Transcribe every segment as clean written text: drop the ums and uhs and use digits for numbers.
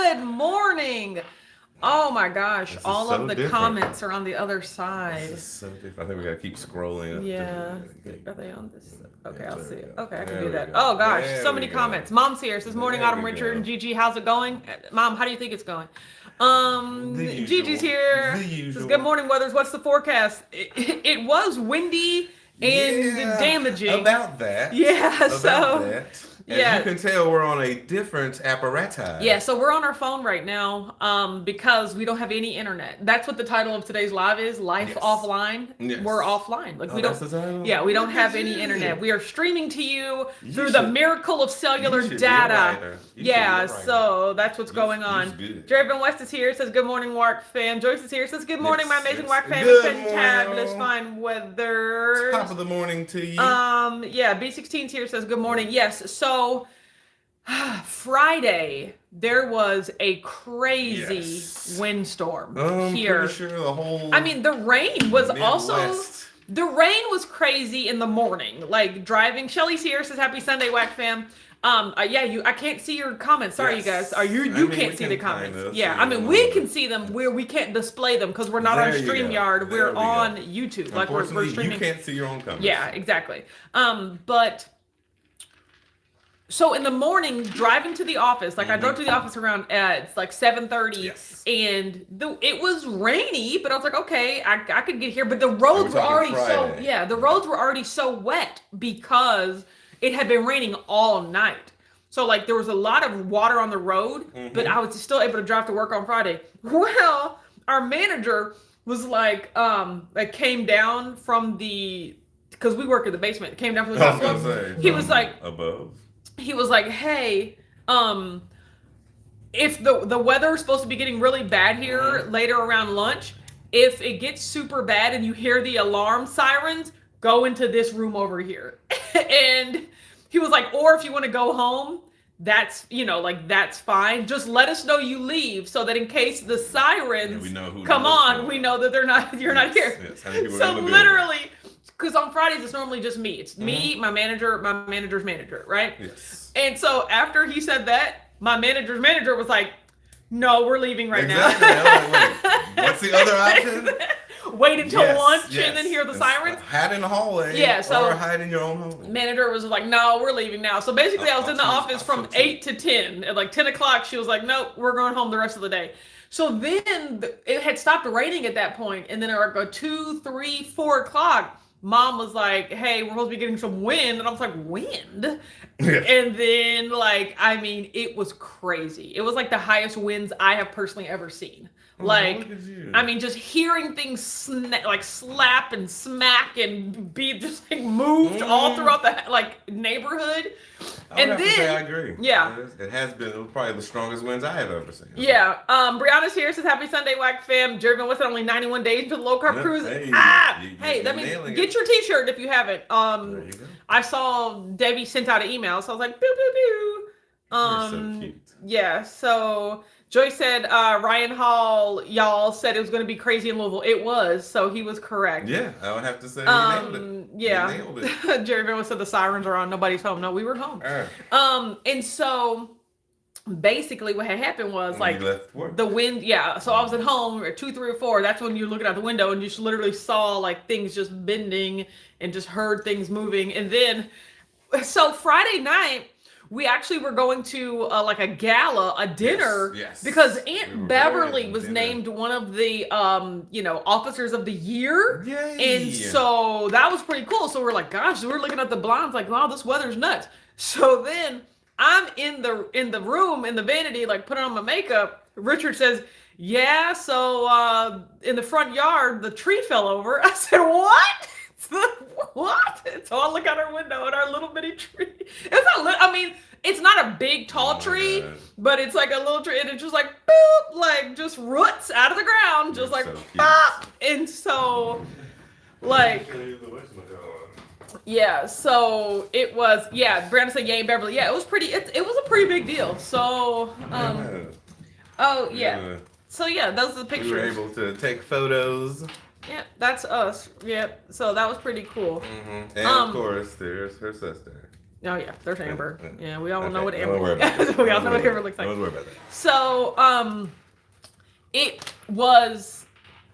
Good morning. Oh my gosh, all of the different. comments are on the other side. This is so different. I think we gotta keep scrolling up. Yeah. Are they on this? Okay, I'll see. Okay, I can There do we that. go. Oh gosh, There so we many go. comments. Mom's here. Says morning, There Autumn, we Richard, go. and Gigi. How's it going? Mom, how do you think it's going? The Gigi's usual. here. The Says usual. good morning, Weathers. What's the forecast? It was windy and damaging. About that. Yeah, About so that. As yeah. you can tell, we're on a different apparatus. Yeah, so we're on our phone right now because we don't have any internet. That's what the title of today's live is, Life Yes. Offline. Yes. We're offline. Like we That's don't the title? Yeah, we don't Look have at any you. internet. We are streaming to you You through the should- miracle of cellular you should be a data. writer. You should be a Yeah, writer. so that's what's going on. good. Draven West is here, says good morning, Wark fam. Joyce is here, says good morning, my Yes, amazing yes. Wark fam. Good It's fantabulous morning. fine weather. Top of the morning to you. Yeah, B16's here, says good morning. Yes, so Friday, there was a crazy Yes. windstorm I'm here. pretty sure the whole. I mean, the rain was also. Midwest. The rain was crazy in the morning. Like driving. Shelly's here, says happy Sunday, Whack fam. Yeah, I can't see your comments. Sorry, Yes. you guys. You I mean, can't we see the can comments. kinda Yeah, see I mean them. we can see them where we can't display them because we're not on There you go. StreamYard. There We're we go. on YouTube. Like we're Unfortunately, streaming. you can't see your own comments. Yeah, exactly. But so in the morning, driving to the office, like I drove to the office around it's like 7:30, Yes. and it was rainy, but I was like, okay, I could get here, but the roads were talking already Friday. the roads were already so wet because it had been raining all night. So like there was a lot of water on the road, but I was still able to drive to work on Friday. Well, our manager was like came down from because we work in the basement, came down from the I top was floor. gonna say. He was like, above. he was like, hey, if the weather is supposed to be getting really bad here later around lunch, if it gets super bad and you hear the alarm sirens, go into this room over here. And he was like, or if you want to go home, that's that's fine. Just let us know you leave so that in case the sirens we know who come to look on, for. we know that you're not here. Yes, how many people So in the building? literally, because on Fridays it's normally just me. It's me, my manager's manager, right? Yes. And so after he said that, my manager's manager was like, "No, we're leaving right Exactly. now. I'm like, wait, what's the other option? Wait until Yes, lunch yes. and then hear the It's sirens." Hide in the hallway. Yeah, so- or hide in your own home. Manager was like, "No, we're leaving now." So basically, I was in the office from 8 to 10. At like 10 o'clock, she was like, "Nope, we're going home the rest of the day." So then it had stopped raining at that point, and then at like 2, 3, 4 o'clock, Mom was like, "Hey, we're supposed to be getting some wind," and I was like, "Wind?" Yes. And then it was crazy. It was like the highest winds I have personally ever seen. Like, look at you. I mean, just hearing things slap and smack and be just like moved all throughout the neighborhood. I would And have to say I then, agree. yeah. It has been probably the strongest winds I have ever seen. yeah, Brianna's here, says happy Sunday, Whack fam. Driven with it only 91 days to the low carb Yep. cruise. Hey, Hey, that you're means nailing get it. your t-shirt if you haven't. There you go. I saw Debbie sent out an email, so I was like, pew, pew, pew. You're so cute. Yeah, so Joy said Ryan Hall, y'all said it was going to be crazy in Louisville. It was, so he was correct. Yeah, I would have to say you nailed it. Yeah. You nailed it. Jerry Van said the sirens are on, nobody's home. No, we were home. And so basically what had happened was When you left work. the wind, yeah. So I was at home at 2, 3, or 4. That's when you're looking out the window and you just literally saw like things just bending and just heard things moving. And then, so Friday night, we actually were going to like a gala, a dinner, yes. because We Aunt were Beverly going to was dinner. named one of the officers of the year. Yay. And so that was pretty cool. So we're like, gosh, we're looking at the blinds like, wow, this weather's nuts. So then I'm in the room in the vanity, like putting on my makeup. Richard says, yeah, so in the front yard, the tree fell over. I said, what? What? So I look out our window at our little bitty tree. It's not a big tall tree, God. but it's like a little tree, and it's just like boop, like just roots out of the ground, just You're like so cute. pop. And so like yeah, so it was, yeah, Brandon said yay Beverly. Yeah, it was a pretty big deal. So oh yeah. So yeah, those are the We were pictures. able to take photos. Yeah, that's us. Yep. So that was pretty cool. And of course, there's her sister. Oh yeah, there's Amber. Yeah, we all know what Okay, Amber. don't worry about that. We all know what Amber looks like. Don't worry about that. So it was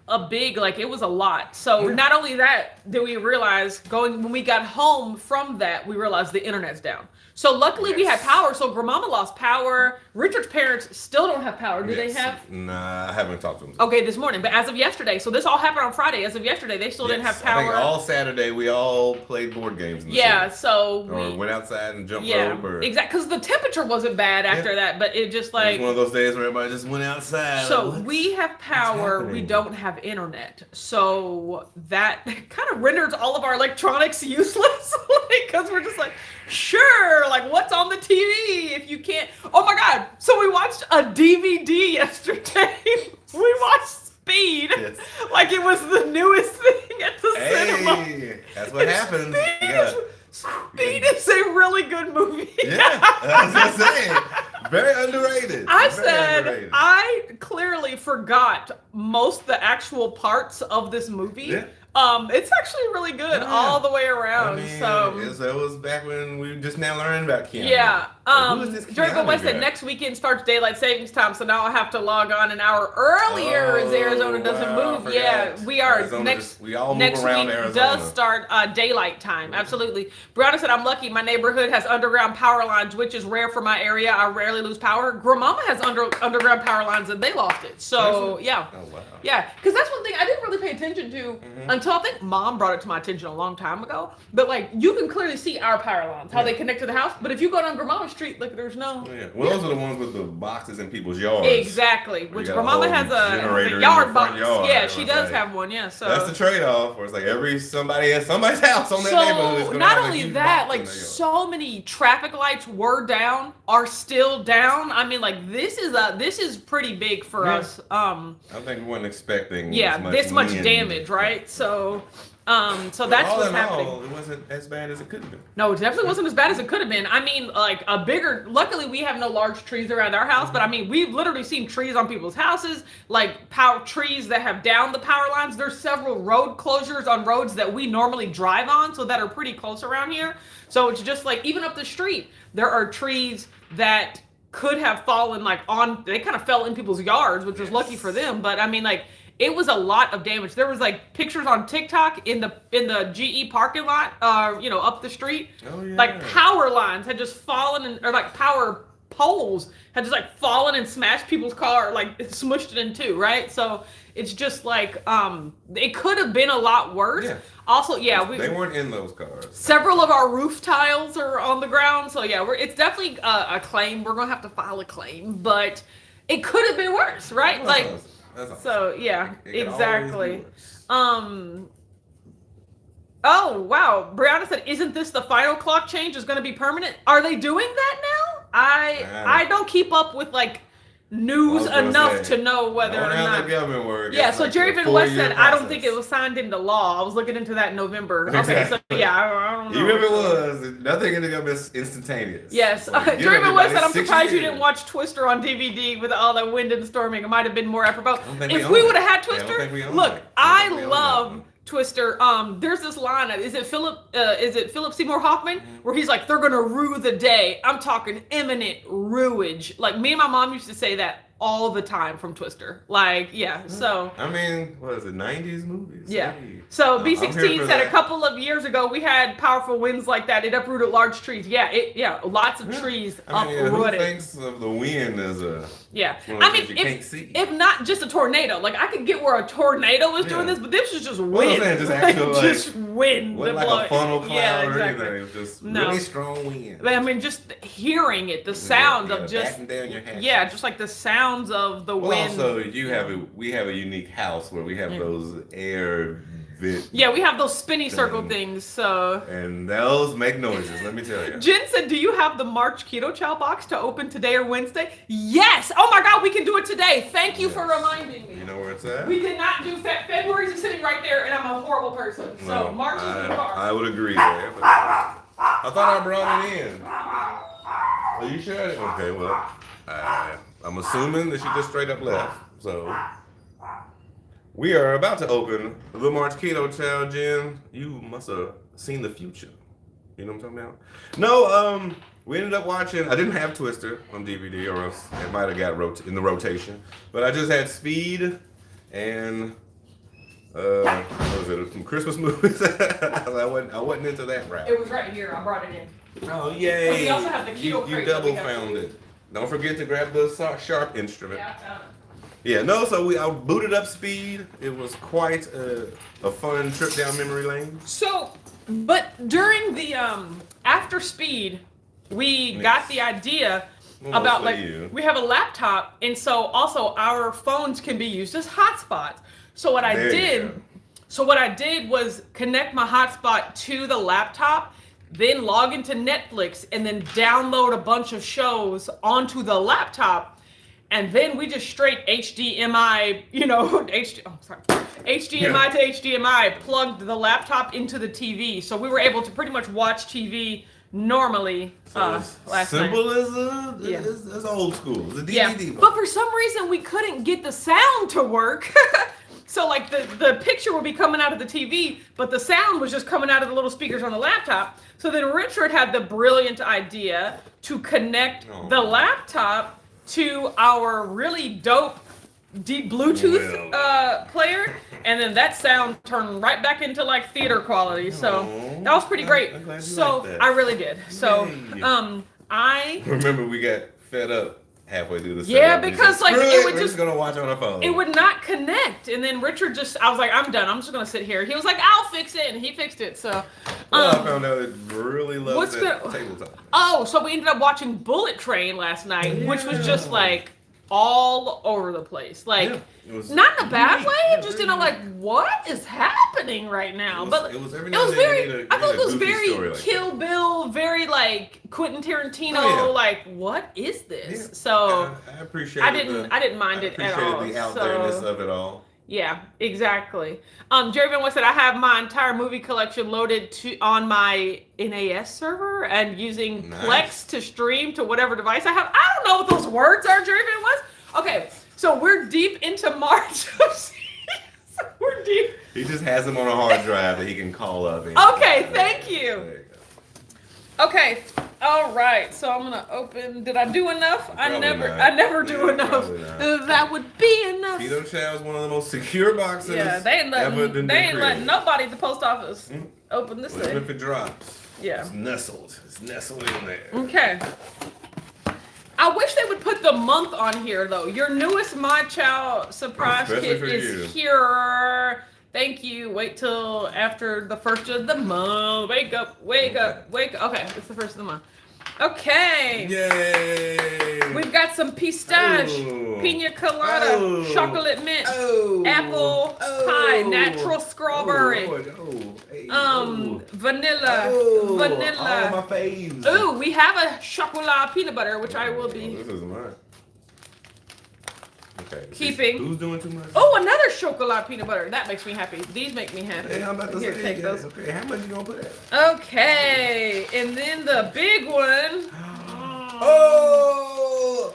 a big, like, it was a lot. So not only that did we realize when we got home from that, we realized the internet's down. So luckily we had power. So Grandmama lost power. Richard's parents still don't have power. Do they have? Nah, I haven't talked to them. Okay, this morning, but as of yesterday, so this all happened on Friday. As of yesterday, they still didn't have power. I think all Saturday we all played board games. In the city. So or went outside and jumped rope. Or exactly, because the temperature wasn't bad after that, but it just like it was one of those days where everybody just went outside. So like, we have power, we don't have internet, so that kind of renders all of our electronics useless, because we're just like, sure, like what's on the TV if you can't? Oh my God! So we watched a DVD yesterday. We watched Speed, like it was the newest thing at the cinema. That's what happens. Speed is a really good movie. Yeah, I was gonna say, very underrated. I clearly forgot most of the actual parts of this movie. Yeah. It's actually really good all the way around. It was back when we were just now learning about Keanu. Yeah. Who is this Jerry Keanu West said guy? next weekend starts daylight savings time, so now I'll have to log on an hour earlier as Arizona doesn't move. Yeah, we are we all next move around week Arizona. does start daylight time. Absolutely. Brianna said, I'm lucky. My neighborhood has underground power lines, which is rare for my area. I rarely lose power. Grandmama has underground power lines and they lost it. So yeah. Oh wow. Yeah, because that's one thing I didn't really pay attention to until I think Mom brought it to my attention a long time ago. But like, you can clearly see our power lines, how they connect to the house. But if you go down Grandmama Street, like there's no. Yeah. Well, those are the ones with the boxes in people's yards. Exactly. Which Grandmama has a in yard the box. yard. Yeah, she does have one. Yeah. So that's the trade-off. Where it's like somebody's house on that neighborhood is going to not have a only huge that, box like so many traffic lights were down, are still down. I mean, like this is pretty big for us. I think we weren't expecting. This much damage, right? So that's what's happening. It wasn't as bad as it could have been. No, it definitely wasn't as bad as it could have been. I mean, like luckily we have no large trees around our house, but I mean, we've literally seen trees on people's houses, like power trees that have down the power lines. There's several road closures on roads that we normally drive on, so that are pretty close around here. So it's just like, even up the street, there are trees that could have fallen they kind of fell in people's yards, which was lucky for them. But I mean, like, it was a lot of damage. There was like pictures on TikTok in the GE parking lot, up the street. Oh, yeah. Like power lines had just fallen, or like power poles had just like fallen and smashed people's car, like it smushed it in two, right? So it's just like it could have been a lot worse. Yeah. Also, they weren't in those cars. Several of our roof tiles are on the ground, so yeah, it's definitely a claim. We're gonna have to file a claim, but it could have been worse, right? That's awesome. So yeah, exactly. Oh wow, Brianna said, "Isn't this the final clock change is going to be permanent? Are they doing that now? I don't keep up with like news enough to know whether or not. The government works. Yeah, so Jerry Van West said, "I don't think it was signed into law." I was looking into that in November. Exactly. Okay, so yeah, I don't know. Even if it was, nothing in the government is instantaneous. Yes, Jerry Van West said, "I'm surprised you didn't watch Twister on DVD with all the wind and storming. It might have been more apropos. If we would have had Twister, look, I love." Twister, there's this line, is it Philip Seymour Hoffman, where he's like, they're gonna rue the day. I'm talking imminent ruinage. Like, me and my mom used to say that all the time from Twister. Like, yeah, so. I mean, what is it, 90s movies? Yeah. Hey. So B16 said a couple of years ago, we had powerful winds like that. It uprooted large trees. Yeah, lots of trees uprooted. Who thinks of the wind as a... Yeah. I mean, if not just a tornado, like I could get where a tornado was doing this, but this was just wind. Just actual, just wind. Wasn't like a funnel cloud or anything. It was just really strong wind. But I mean, just hearing it, the sound of just down your hatches. just like the sounds of the wind. Also, we have a unique house where we have those air vent. Yeah, we have those spinny circle things. So. And those make noises. Let me tell you. Jen said, "Do you have the March Keto Chow box to open today or Wednesday?" Yes. Oh my God, we can do it today. Thank you for reminding me. You know where it's at? We did not do February's is sitting right there, and I'm a horrible person. So March is in the car. I would agree there. But I thought I brought it in. Are you sure? Okay, well, I'm assuming that she just straight up left. So we are about to open the March Keto Chow, Jen. You must have seen the future. You know what I'm talking about? No, we ended up watching. I didn't have Twister on DVD, or else it might have got in the rotation. But I just had Speed and what was it? Some Christmas movies. I wasn't into that rap. It was right here. I brought it in. Oh yay! We also have the Keto You crate double that we have. found it. Don't forget to grab the sharp instrument. Yeah, I found it. Yeah, no. So I booted up Speed. It was quite a fun trip down memory lane. So, but during the after Speed, we got the idea about like we have a laptop, and so also our phones can be used as hotspots. So what I did was connect my hotspot to the laptop, then log into Netflix, and then download a bunch of shows onto the laptop, and then we just straight HDMI, HDMI to HDMI, plugged the laptop into the TV, so we were able to pretty much watch TV normally last night. Simple as old school. The DVD. Yeah, but for some reason we couldn't get the sound to work. So like the picture would be coming out of the TV, but the sound was just coming out of the little speakers on the laptop. So then Richard had the brilliant idea to connect the laptop to our really dope deep Bluetooth player, and then that sound turned right back into like theater quality. So that was pretty great. So I really did. So I remember we got fed up halfway through the yeah, because like it would just gonna watch on our phone. It would not connect, and then Richard I was like, I'm done. I'm just gonna sit here. He was like, I'll fix it, and he fixed it. So I found out it really loves that tabletop. Oh, so we ended up watching Bullet Train last night, which was just like all over the place. Like not in a bad way, just like what is happening right now? But it was very I thought it was very Kill Bill, very like Quentin Tarantino, like what is this? So I appreciate I didn't mind it at all. The out there-ness of it all. Yeah, exactly. Jerry Van West said I have my entire movie collection loaded on my NAS server and using Plex to stream to whatever device I have. I don't know what those words are, Jerry Van West. Okay, so we're deep into March. We're deep. He just has them on a hard drive that he can call up. Okay, thank you. Okay, all right. So I'm gonna open. Did I do enough? I never do enough. That would be enough. Keto Chow is one of the most secure boxes. Yeah, they ain't letting nobody at the post office open this thing. If it drops, yeah, it's nestled in there. Okay. I wish they would put the month on here though. Your newest My Chow surprise kit is here. Thank you. Wait till after the first of the month. Wake up. Okay, it's the first of the month. Okay. Yay. We've got some pistache, pina colada, chocolate mint, apple pie, natural strawberry, vanilla. All my faves. Ooh, we have a chocolate peanut butter, which I will be. This is mine. Okay. Keeping. Who's doing too much? Oh, another chocolate peanut butter. That makes me happy. These make me happy. Hey, I'm about to Here, take those. Okay, how much you gonna put in? Okay, and then the big one. Oh!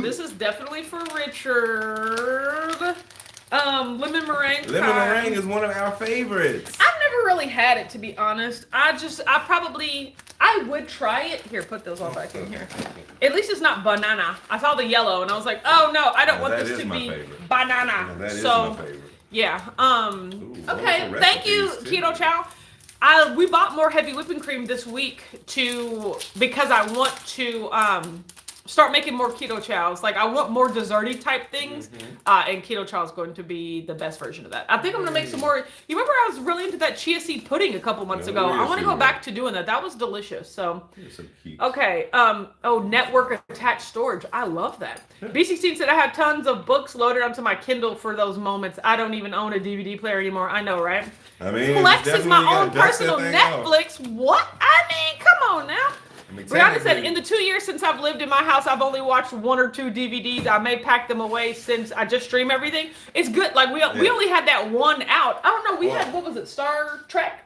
This is definitely for Richard. Lemon meringue. Lemon meringue is one of our favorites. I've never really had it, to be honest. I would try it. Here, put those all back in here. At least it's not banana. I saw the yellow and I was like, oh no, I don't want this to be banana. That is my favorite. Yeah. Ooh, okay. Thank you, Keto Chow. We bought more heavy whipping cream this week because I want to start making more keto chows. Like I want more desserty type things, and keto chow is going to be the best version of that. I think I'm gonna make some more. You remember I was really into that chia seed pudding a couple months ago. I want to go back to doing that. That was delicious. So, okay. Network attached storage. I love that. B16 said I have tons of books loaded onto my Kindle for those moments. I don't even own a DVD player anymore. I know, right? I mean, Plex is my own personal Netflix. What? I mean, come on now. Brianna said, in the 2 years since I've lived in my house, I've only watched 1 or 2 DVDs. I may pack them away since I just stream everything. It's good. Like we only had that one out. I don't know. We had, what was it? Star Trek?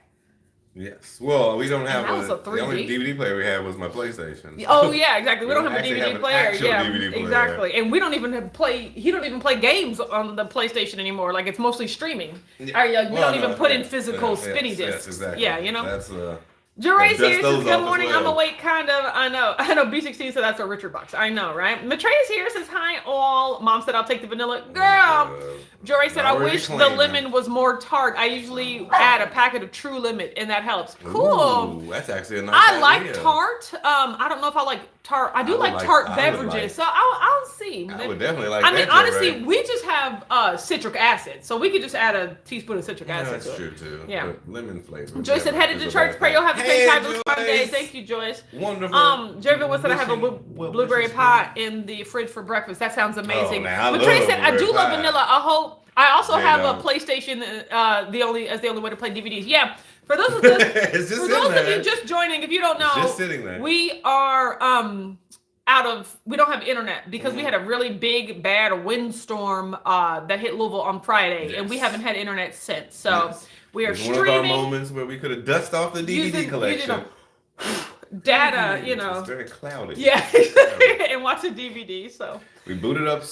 Yes. Well, we don't have that was a the only 3D. DVD player we had was my PlayStation. So Oh yeah, exactly. We we don't have a actually DVD have an player. actual Yeah, DVD player. exactly. And we don't even play. He don't even play games on the PlayStation anymore. Like it's mostly streaming. Yeah. We don't even put in physical spinny discs. Yes, exactly. Yeah, you know. That's Jeray's dust here those says, off good as morning, well. I'm awake, kind of. I know. B16 said that's a Richard box. I know, right? Matreya's here says, hi, all. Mom said, I'll take the vanilla. Girl! Jory said, I wish the lemon was more tart. I usually add a packet of True Limit, and that helps. Cool. Ooh, that's actually a nice I idea. like tart. I don't know if I like tart. I do like tart beverages, so I'll see. I would definitely like I that. mean, honestly, we just have citric acid, so we could just add a teaspoon of citric acid. That's true, too. Yeah. But lemon flavor. Joyce said, headed to church. Pray you'll have the same type of Sunday. Thank you, Joyce. Wonderful. Jervin said I have a blueberry pie in the fridge for breakfast. That sounds amazing. Oh, But Trey said I do love vanilla. I hope. I also have a don't. PlayStation. The only way to play DVDs. Yeah. For those of you just joining, if you don't know, just sitting there. We are we don't have internet because we had a really big bad windstorm that hit Louisville on Friday, and we haven't had internet since. So we are streaming. One of our moments where we could have dusted off the DVD collection. Data, It's very cloudy. Yeah, and watch a DVD. So we booted up.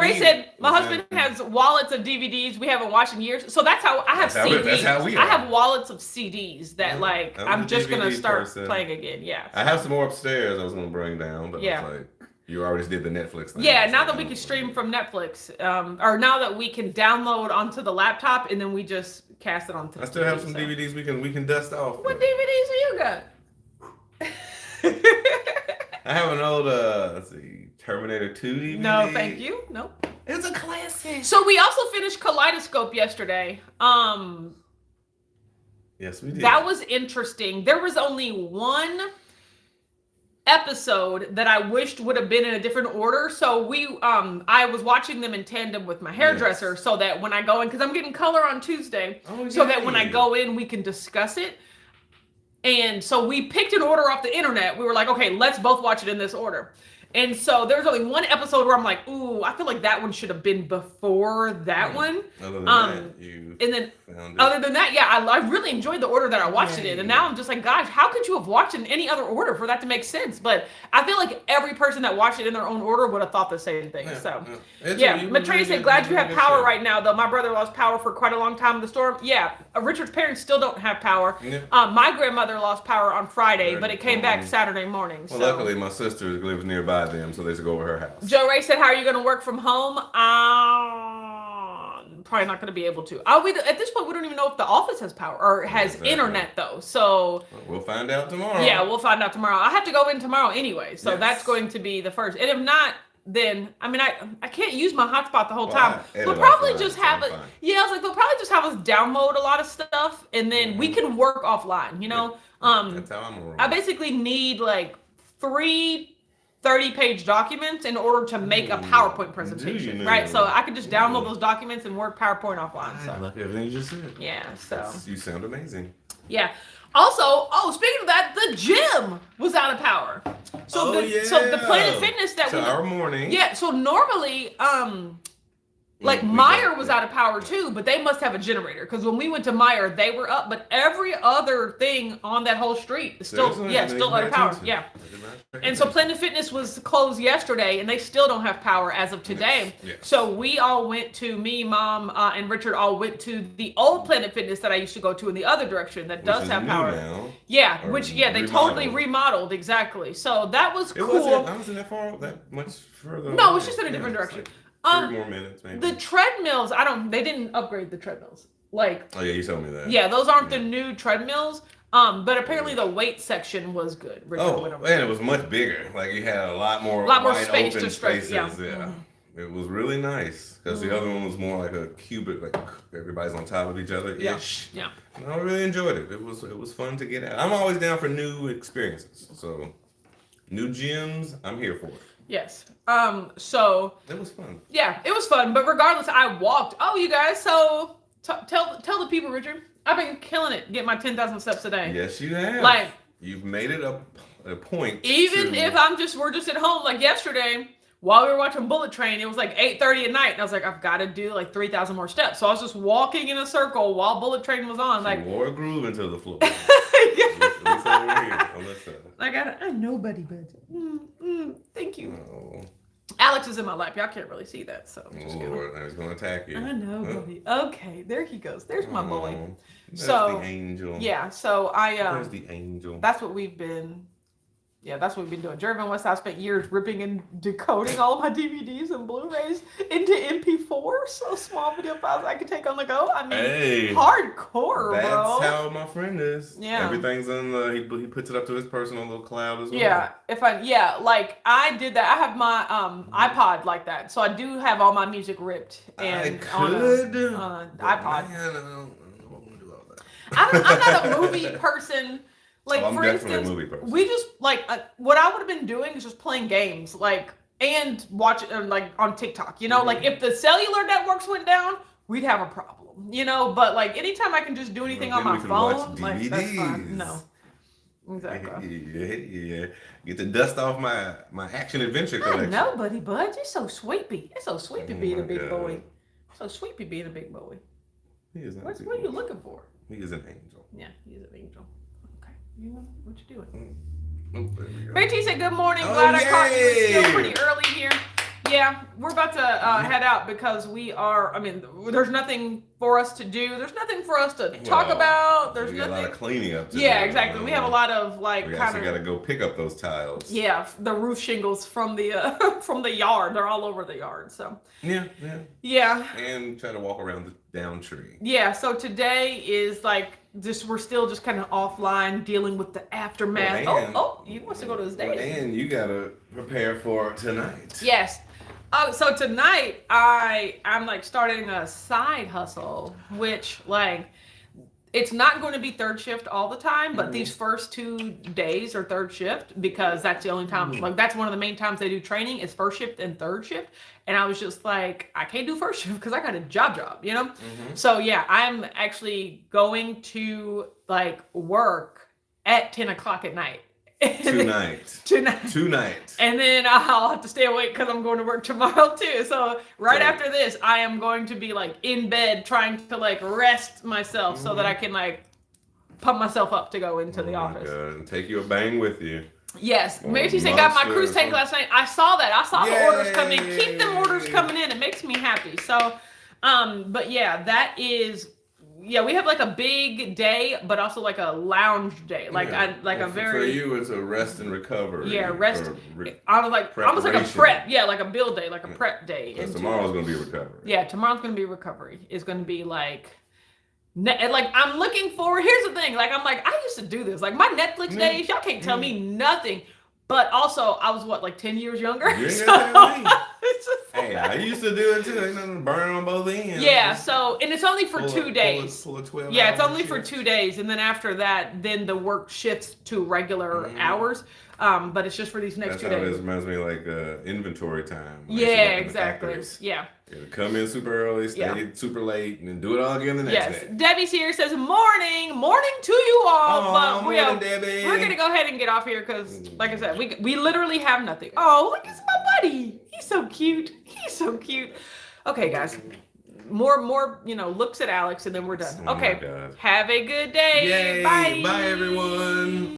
Ray said my husband has wallets of DVDs we haven't watched in years. So that's how I have CDs. That's how we are. I have wallets of CDs that I'm just gonna start playing again. Yeah. I have some more upstairs. I was gonna bring down, but it's like you already did the Netflix thing. Yeah. Now that we can stream from Netflix, or now that we can download onto the laptop and then we just cast it onto. I still have some DVDs we can dust off. What DVDs do you got? I have an old let's see, Terminator 2 DVD. No, thank you. No. It's a classic. So we also finished Kaleidoscope yesterday. Yes, we did. That was interesting. There was only one episode that I wished would have been in a different order. So I was watching them in tandem with my hairdresser so that when I go in, because I'm getting color on Tuesday, so that when I go in, we can discuss it. And so we picked an order off the internet. We were like, okay, let's both watch it in this order. And so there's only one episode where I'm like, ooh, I feel like that one should have been before that one. Other than that, and then other than that, I really enjoyed the order that I watched it in. And now I'm just like, gosh, how could you have watched in any other order for that to make sense? But I feel like every person that watched it in their own order would have thought the same thing. Matreya said, glad you have power right now, though. My brother lost power for quite a long time in the storm. Yeah, Richard's parents still don't have power. Yeah. My grandmother lost power on Friday, but it came back Saturday morning. Well, luckily my sister lives nearby them, so they should go over her house. Joe Ray said, how are you going to work from home? Probably not going to be able to. At this point, we don't even know if the office has power or has internet, though. So we'll find out tomorrow. Yeah, we'll find out tomorrow. I have to go in tomorrow anyway, so that's going to be the first. And if not, then I can't use my hotspot the whole time. They'll probably just have it. Yeah, I was like, they'll probably just have us download a lot of stuff, and then we can work offline. You know, that's how I'm rolling. I basically need like 3 30-page documents in order to make a PowerPoint presentation, right? So I could just download those documents and work PowerPoint offline. So everything you just said. Yeah. So you sound amazing. Yeah. Also, speaking of that, the gym was out of power. So the Planet Fitness that our morning. Yeah. So normally, like Meyer was out of power too, but they must have a generator because when we went to Meyer, they were up, but every other thing on that whole street is still out of power. Yeah. And so Planet Fitness was closed yesterday, and they still don't have power as of today. Yes. So we all went to Mom, and Richard all went to the old Planet Fitness that I used to go to in the other direction that does have power. Now, they totally remodeled exactly. So that was cool. I wasn't that much further. No, it's just in a different direction. Like 3 more minutes, maybe. The treadmills, they didn't upgrade the treadmills. Like, oh yeah, you told me that. Yeah, those aren't the new treadmills. But apparently the weight section was good. And it was much bigger. Like you had a lot more space to stretch. Spaces. Yeah. Mm-hmm. It was really nice because the other one was more like a cubic, like everybody's on top of each other ish. Yeah. And I really enjoyed it. It was fun to get out. I'm always down for new experiences. So new gyms, I'm here for it. Yes. So it was fun. Yeah, it was fun. But regardless, I walked. Oh, you guys. So tell the people, Richard. I've been killing it, getting my 10,000 steps a day. Yes, you have. Like you've made it a point. Even if we're just at home. Like yesterday, while we were watching Bullet Train, it was like 8:30 at night. And I was like, I've got to do like 3,000 more steps. So I was just walking in a circle while Bullet Train was on. Like, wore a groove into the floor. I nobody but thank you. Oh. Alex is in my lap. Y'all can't really see that, so I'm just he's gonna attack you. I know, buddy. Okay, there he goes. There's my boy. There's the angel. Yeah, so there's the angel. That's what we've been. Yeah, that's what we've been doing. Jeremy West, I spent years ripping and decoding all of my DVDs and Blu-rays into MP4, so small video files I could take on the go. I mean, hardcore, that's bro. That's how my friend is. Yeah. Everything's on he puts it up to his personal little cloud as well. Yeah, like I did that. I have my iPod like that, so I do have all my music ripped and on an iPod. Man, I don't want to do all that. I'm not a movie person. Like, I'm for instance, a movie person. we just, like, what I would have been doing is just playing games, like, and watching, like, on TikTok, you know? Like, if the cellular networks went down, we'd have a problem, you know? But, like, anytime I can just do anything on my phone, like, that's fine. No. Exactly. Yeah. Get the dust off my action-adventure collection. I know, buddy, bud. You're so sweepy. It's so sweepy being a big boy. So sweepy being a big boy. He is not what are you looking for? He is an angel. Yeah, he's an angel. You know what you doing? Betty said, good morning. Glad I caught you. It's still pretty early here. Yeah, we're about to head out because there's nothing for us to do. There's nothing for us to talk about. There's nothing. A lot of cleaning up to do. Yeah, exactly. We have a lot of we also got to go pick up those tiles. Yeah, the roof shingles from the from the yard. They're all over the yard. So yeah. And try to walk around the down tree. Yeah. So today is like we're still just kind of offline dealing with the aftermath. He wants to go to his day. And you gotta prepare for tonight. Yes. So tonight I'm like starting a side hustle, which like it's not going to be third shift all the time, but these first 2 days are third shift because that's the only time, like that's one of the main times they do training is first shift and third shift. And I was just like, I can't do first shift because I got a job, you know? So yeah, I'm actually going to like work at 10 o'clock at night. Tonight. And then I'll have to stay awake because I'm going to work tomorrow too. So after this, I am going to be like in bed trying to like rest myself so that I can like pump myself up to go into the office. God. And take your bang with you. Yes. Mary said got my cruise tank last night. I saw that. I saw the orders come in. Keep them orders coming in. It makes me happy. So, but yeah, that is. Yeah, we have like a big day, but also like a lounge day. Like for you, it's a rest and recovery. Yeah, rest. Almost like a prep. Yeah, like a build day, like a prep day. Because tomorrow's gonna be recovery. Yeah, tomorrow's gonna be recovery. It's gonna be like I'm looking forward. Here's the thing. Like I'm like I used to do this. Like my Netflix days, y'all can't tell me nothing. But also, I was what, like 10 years younger? You ain't got to tell me. Hey, I used to do it too. Ain't nothing burn on both ends. Yeah, so, and it's only for 2 days. Pull a 12 yeah, it's only for 2 days. And then after that, then the work shifts to regular hours. But it's just for these next 2 days. This reminds me of like inventory time. Yeah, exactly. Yeah. Come in super early, stay super late, and then do it all again the next day. Debbie's here, says morning to you all. But morning, Debbie. We're gonna go ahead and get off here because, like I said, we literally have nothing. Oh, look, it's my buddy. He's so cute. Okay, guys. More, looks at Alex, and then we're done. Okay. Have a good day. Yay. Bye. Bye, everyone.